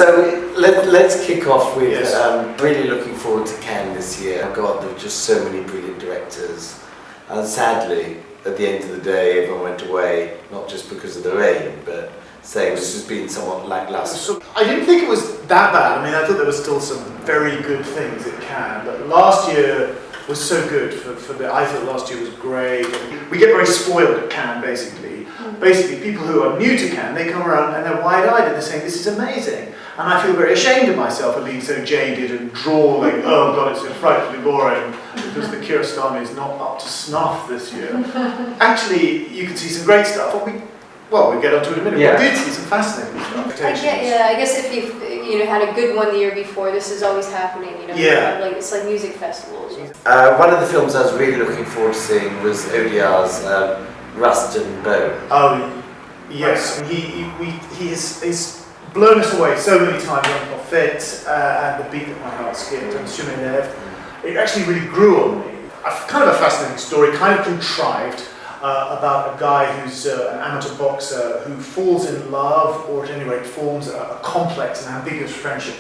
So let's kick off with really looking forward to Cannes this year. Oh God, there were just so many brilliant directors, and sadly, at the end of the day, everyone went away not just because of the rain, but saying this has been somewhat lacklustre. So, I didn't think it was that bad. I mean, I thought there were still some very good things at Cannes, but last year was so good. I thought last year was great. We get very spoiled at Cannes, basically. Basically, people who are new to Cannes, they come around and they're wide-eyed and they're saying, this is amazing. And I feel very ashamed of myself for being so jaded and drawling. Oh God, it's so frightfully boring because the Kiarostami is not up to snuff this year. Actually, you can see some great stuff. We'll get onto it in a minute. Yeah. We did see some fascinating stuff. I guess if you've had a good one the year before, this is always happening. Yeah. It's like music festivals. One of the films I was really looking forward to seeing was ODR's Rust and Bone. Oh, yes. He's blown us away so many times on Prophet and The Beat That My Heart Skipped and Shumenev. It actually really grew on me. Kind of a fascinating story, kind of contrived, about a guy who's an amateur boxer who falls in love, or at any rate forms a complex and ambiguous friendship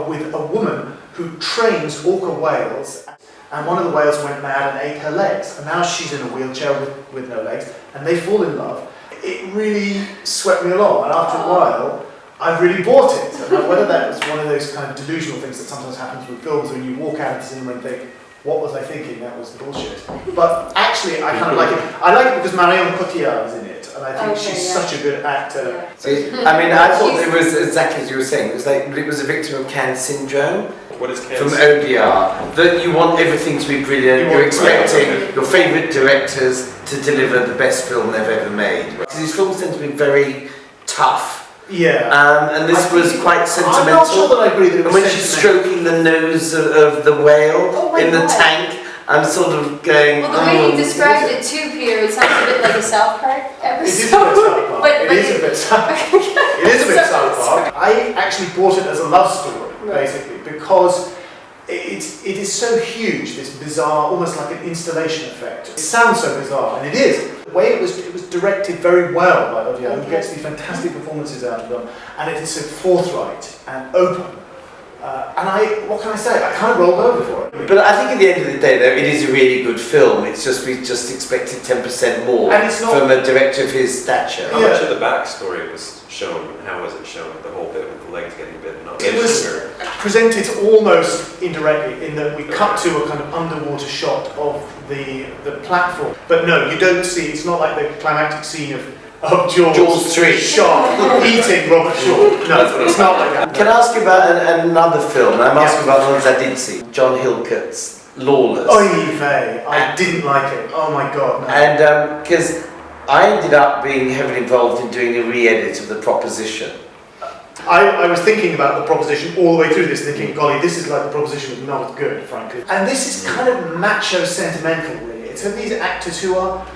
with a woman who trains orca whales, and one of the whales went mad and ate her legs, and now she's in a wheelchair with no legs, and they fall in love. It really swept me along, and after a while I really bought it. And whether that was one of those kind of delusional things that sometimes happens with films when you walk out of the cinema and think, what was I thinking? That was bullshit. But actually, I kind of like it. I like it because Marion Cotillard is in it, and I think she's such a good actor. Yeah. I mean, I thought it was exactly as you were saying. It was a victim of Cannes syndrome. What is Cannes? From ODR, that you want everything to be brilliant. You're expecting your favourite directors to deliver the best film they've ever made. These films tend to be very tough. Yeah. And this was quite sentimental. I'm not sure that I agree that it was and when she's stroking the nose of the whale in the tank, I'm sort of going. Well, the way you described it too, Peter, it sounds a bit like a South Park episode. It is a bit South Park. It is a bit South Park. It is a bit South Park. I actually bought it as a love story, basically, because it is so huge, this bizarre, almost like an installation effect. It sounds so bizarre, and it is. The way it was directed very well by Audiard, who gets these fantastic performances out of them, and it is so forthright and open. What can I say? I kind of rolled over for it. But I think at the end of the day, though, it is a really good film. It's just we just expected 10% more from a director of his stature. How much of the backstory was shown? How was it shown? The whole bit with the legs getting bitten off. It was presented almost indirectly in that we cut to a kind of underwater shot of the platform. But no, you don't see. It's not like the climactic scene of Jaws 3 shark eating Robert Shaw. No, it's not like that. Can I ask you about another film? I'm asking about the ones I did see. John Hillcoat's Lawless. Oy vey, I didn't like it. Oh my God. No. And because I ended up being heavily involved in doing a re-edit of The Proposition. I was thinking about The Proposition all the way through this, thinking, golly, this is like The Proposition but not as good, frankly. And this is kind of macho sentimental, really. It's of these actors who are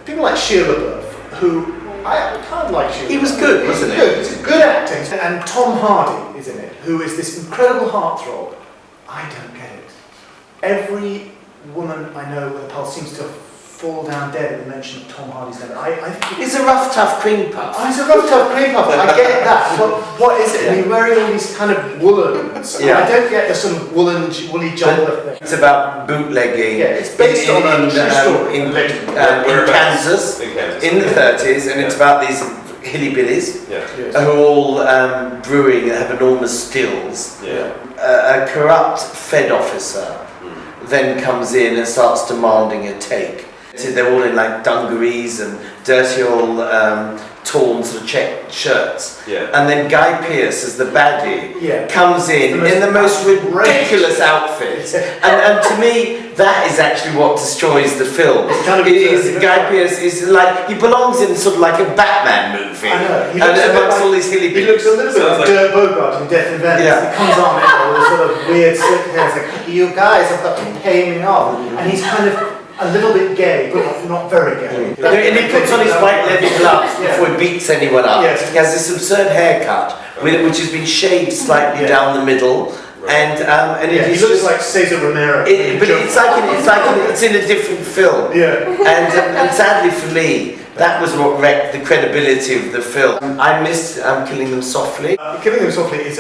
people like Shia LaBeouf, who I kind of like. He was good, wasn't he? It's good acting. And Tom Hardy is in it, who is this incredible heartthrob. I don't get it. Every woman I know with a pulse seems to fall down dead at the mention of Tom Hardy's name. I think he's a rough, tough cream puff. Oh, he's a rough, tough cream puff. I get that. But what is it? I mean, wearing all these kind of woolens. Yeah. I don't get the sort of woolly jumper thing. It's about bootlegging. Yeah, it's based on a true story. In Kansas, in the 30s, and it's about these hillbillies who are all brewing and have enormous stills. Yeah. A corrupt Fed officer then comes in and starts demanding a take. So they're all in like dungarees and dirty old torn sort of checked shirts. Yeah. And then Guy Pearce as the baddie comes in the most ridiculous outfit. And to me, that is actually what destroys the film. Guy Pearce is like, he belongs in sort of like a Batman movie. I know. Amongst all these hillbillies. He looks a little bit like Dirk Bogart in Death in Venice. He comes on with all this sort of weird slick hair. It's like, you guys have got to pay me off. And he's kind of a little bit gay, but not very gay. And he puts on his white leather gloves before he beats anyone up. Yes. He has this absurd haircut, which has been shaved slightly down the middle. And he looks like Cesar Romero. But it's in a different film. Yeah. And sadly for me, That was what wrecked the credibility of the film. I missed Killing Them Softly. Killing Them Softly is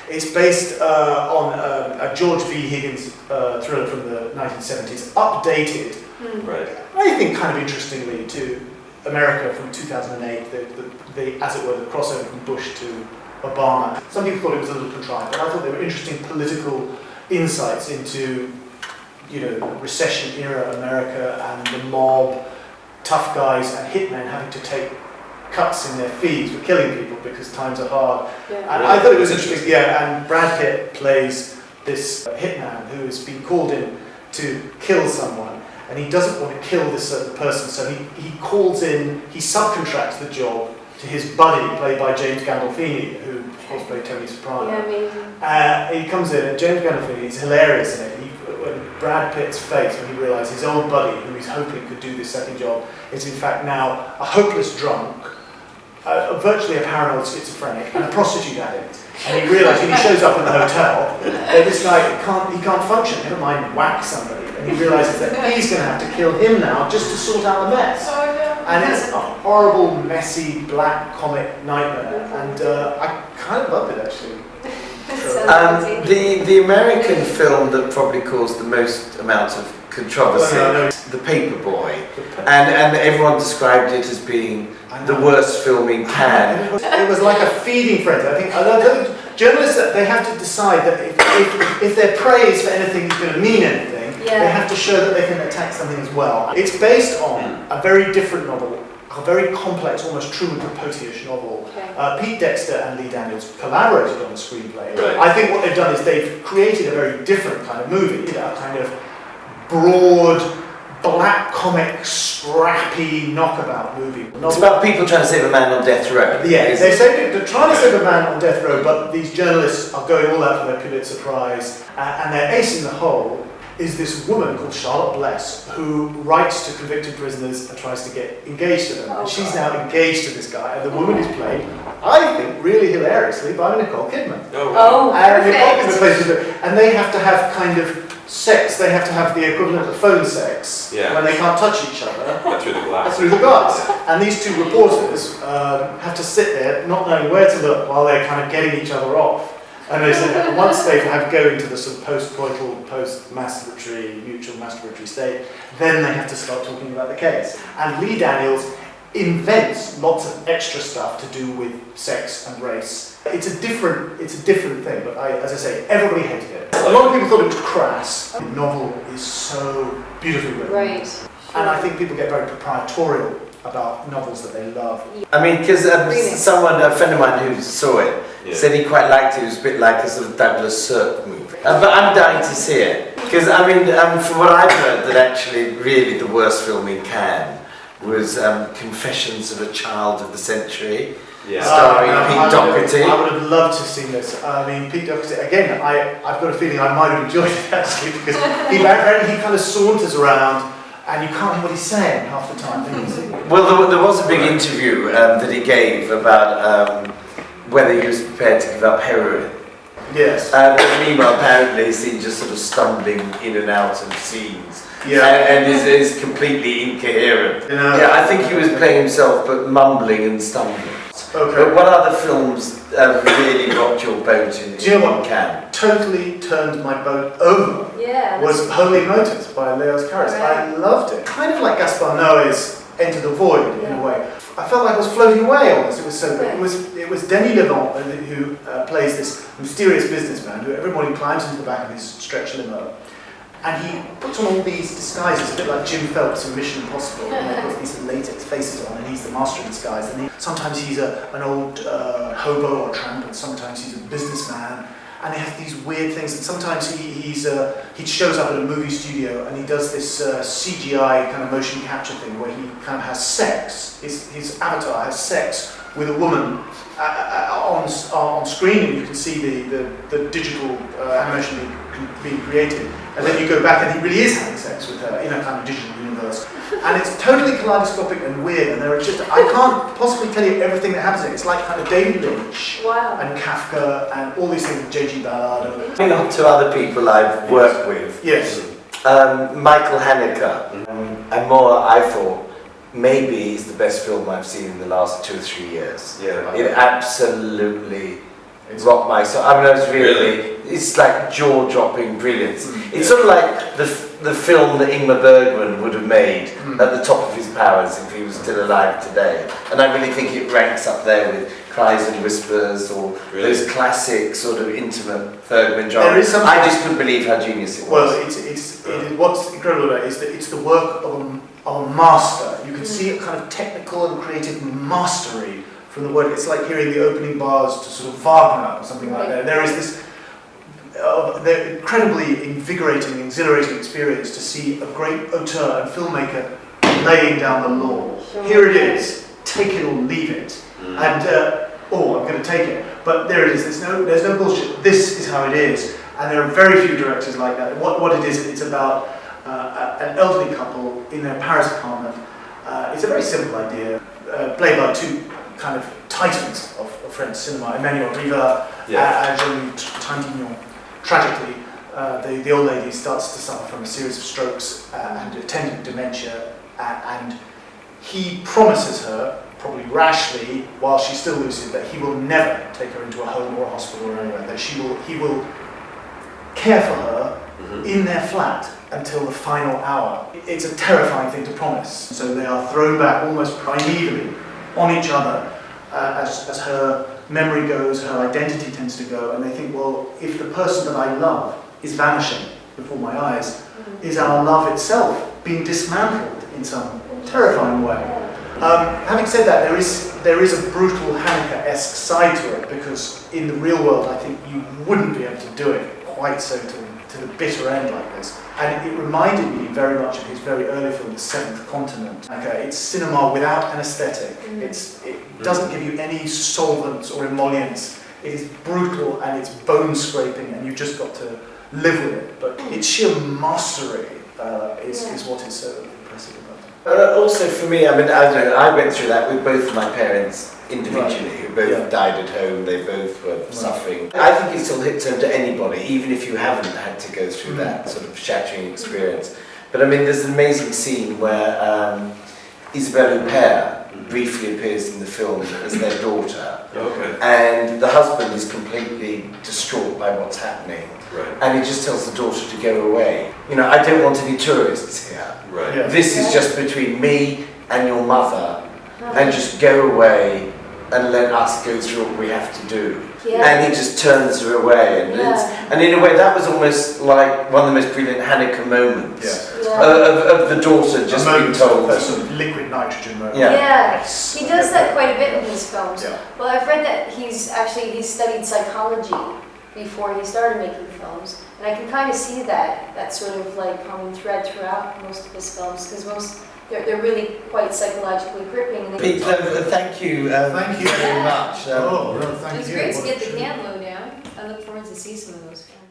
it's based on a George V. Higgins thriller from the 1970s, updated, Right. I think kind of interestingly, to America from 2008, the as it were, the crossover from Bush to Obama. Some people thought it was a little contrived, but I thought they were interesting political insights into, recession era America and the mob, tough guys and hitmen having to take cuts in their fees for killing people because times are hard. Yeah. And I thought it was interesting, and Brad Pitt plays this hitman who has been called in to kill someone, and he doesn't want to kill this certain person, so he calls in, he subcontracts the job to his buddy, played by James Gandolfini, who of course played Tony Soprano. Yeah, amazing. He comes in, and James Gandolfini is hilarious in it. When Brad Pitt's face, when he realised his old buddy, who he's hoping could do this second job, is in fact now a hopeless drunk, virtually a paranoid schizophrenic, and a prostitute addict. And he realised when he shows up in the hotel that this guy he can't function, never mind whack somebody. And he realises that he's going to have to kill him now just to sort out the mess. And it's a horrible, messy, black comic nightmare. And I kind of loved it, actually. The American film that probably caused the most amount of controversy, The Paperboy, and everyone described it as being the worst film in Cannes. It was like a feeding frenzy. I think journalists, they have to decide that if their praise for anything is going to mean anything, they have to show that they can attack something as well. It's based on a very different novel, a very complex, almost Truman Capote-ish novel. Pete Dexter and Lee Daniels collaborated on the screenplay. Right. I think what they've done is they've created a very different kind of movie, a kind of broad, black comic, scrappy knockabout movie. It's about people trying to save a man on death row. Yeah, they're trying to save a man on death row, but these journalists are going all out for their Pulitzer Prize, and their ace in the hole is this woman called Charlotte Bless, who writes to convicted prisoners and tries to get engaged to them. And she's now engaged to this guy, and the woman is played, I think, really hilariously by Nicole Kidman. And Nicole Kidman plays with her, and they have to have kind of sex. They have to have the equivalent of phone sex when they can't touch each other. But through the glass. Through the glass. And these two reporters have to sit there, not knowing where to look, while they're kind of getting each other off. And they said once they have go into the sort of post-coital, post-masturbatory, mutual masturbatory state, then they have to start talking about the case. And Lee Daniels invents lots of extra stuff to do with sex and race. It's a different thing, but as I say, everybody hated it. A lot of people thought it was crass. The novel is so beautifully written. Right. And I think people get very proprietorial about novels that they love. I mean, because a friend of mine who saw it, said he quite liked it. It was a bit like a sort of Douglas Sirk movie. But I'm dying to see it. Because, I mean, from what I've heard, that actually really the worst film in Cannes was Confessions of a Child of the Century, starring Pete Doherty. I would have loved to have seen this. I mean, Pete Doherty, again, I've got a feeling I might have enjoyed it actually, because he kind of saunters around and you can't hear what he's saying half the time. Well, there was a big interview that he gave about whether he was prepared to give up heroin. Yes. Meanwhile, apparently, he's seen just sort of stumbling in and out of scenes. Yeah. And is completely incoherent. Yeah, I think he was playing himself, but mumbling and stumbling. Okay. But what other films really rocked your boat in Cannes? Totally turned my boat over. Yeah. Was Holy Motors by Leos Karras. I loved it. Kind of like Gaspar Noé's Enter the Void in a way. I felt like I was floating away almost. It was so great. It was Denis Levant who plays this mysterious businessman who every morning climbs into the back of his stretch limo, and he puts on all these disguises, a bit like Jim Phelps in Mission Impossible. And he puts these latex faces on, and he's the master of disguise. And sometimes he's an old hobo or tramp, and sometimes he's a businessman. And he has these weird things, and sometimes he shows up at a movie studio and he does this CGI kind of motion capture thing where he kind of has sex. His avatar has sex with a woman on screen, and you can see the digital animation being created. And then you go back and he really is having sex with her in a kind of digital universe. And it's totally kaleidoscopic and weird, and there are just, I can't possibly tell you everything that happens in it. It's like kind of David Lynch and Kafka and all these things, J.G. Ballard. Coming on to other people I've worked with. Yes. Michael Haneke. Amour, I thought, maybe is the best film I've seen in the last 2 or 3 years. Yeah. It absolutely rocked my soul. I mean, it was really, it's like jaw-dropping brilliance. It's sort of like the film that Ingmar Bergman would have made at the top of his powers if he was still alive today. And I really think it ranks up there with Cries and Whispers or those classic sort of intimate Bergman genres. I just couldn't believe how genius it was. Well, what's incredible about it is that it's the work of a master. You can see a kind of technical and creative mastery from the word. It's like hearing the opening bars to sort of Wagner or something like that. There is this incredibly invigorating and exhilarating experience to see a great auteur and filmmaker laying down the law. Here it is, take it or leave it. And, I'm going to take it. But there it is, there's no bullshit. This is how it is. And there are very few directors like that. What it is, it's about an elderly couple in their Paris apartment. It's a very simple idea, played by two kind of titans of French cinema, Emmanuel Riva and Jean Trintignant. Tragically, the old lady starts to suffer from a series of strokes and attendant dementia, and he promises her, probably rashly, while she's still lucid, that he will never take her into a home or a hospital or anywhere, that he will care for her in their flat until the final hour. It's a terrifying thing to promise. So they are thrown back almost primevally on each other as her memory goes, her identity tends to go, and they think, well, if the person that I love is vanishing before my eyes, is our love itself being dismantled in some terrifying way? Having said that, there is a brutal Haneke-esque side to it, because in the real world, I think you wouldn't be able to do it quite so to the bitter end like this. And it reminded me very much of his very early film, The Seventh Continent. It's cinema without anesthetic. It doesn't give you any solvents or emollients. It is brutal and it's bone scraping, and you've just got to live with it. But its sheer mastery is what is so impressive about it. Also for me, I mean, I don't know, I went through that with both of my parents individually, who both died at home, they both were suffering. I think it still hits home to anybody, even if you haven't had to go through that sort of shattering experience. But I mean, there's an amazing scene where Isabelle Huppert briefly appears in the film as their daughter. And the husband is completely distraught by what's happening. And he just tells the daughter to go away. You know, I don't want any tourists here. This is just between me and your mother, and just go away and let us go through what we have to do. And he just turns her away, and in a way that was almost like one of the most brilliant Haneke moments of the daughter just being told. A sort of liquid nitrogen moment. He does that quite a bit in his films. Well, I've read that he's studied psychology before he started making films, and I can kind of see that sort of like common thread throughout most of his films, because they're really quite psychologically gripping. Pete, thank you very much. Thank you. It was great to get the can low down. I look forward to see some of those films.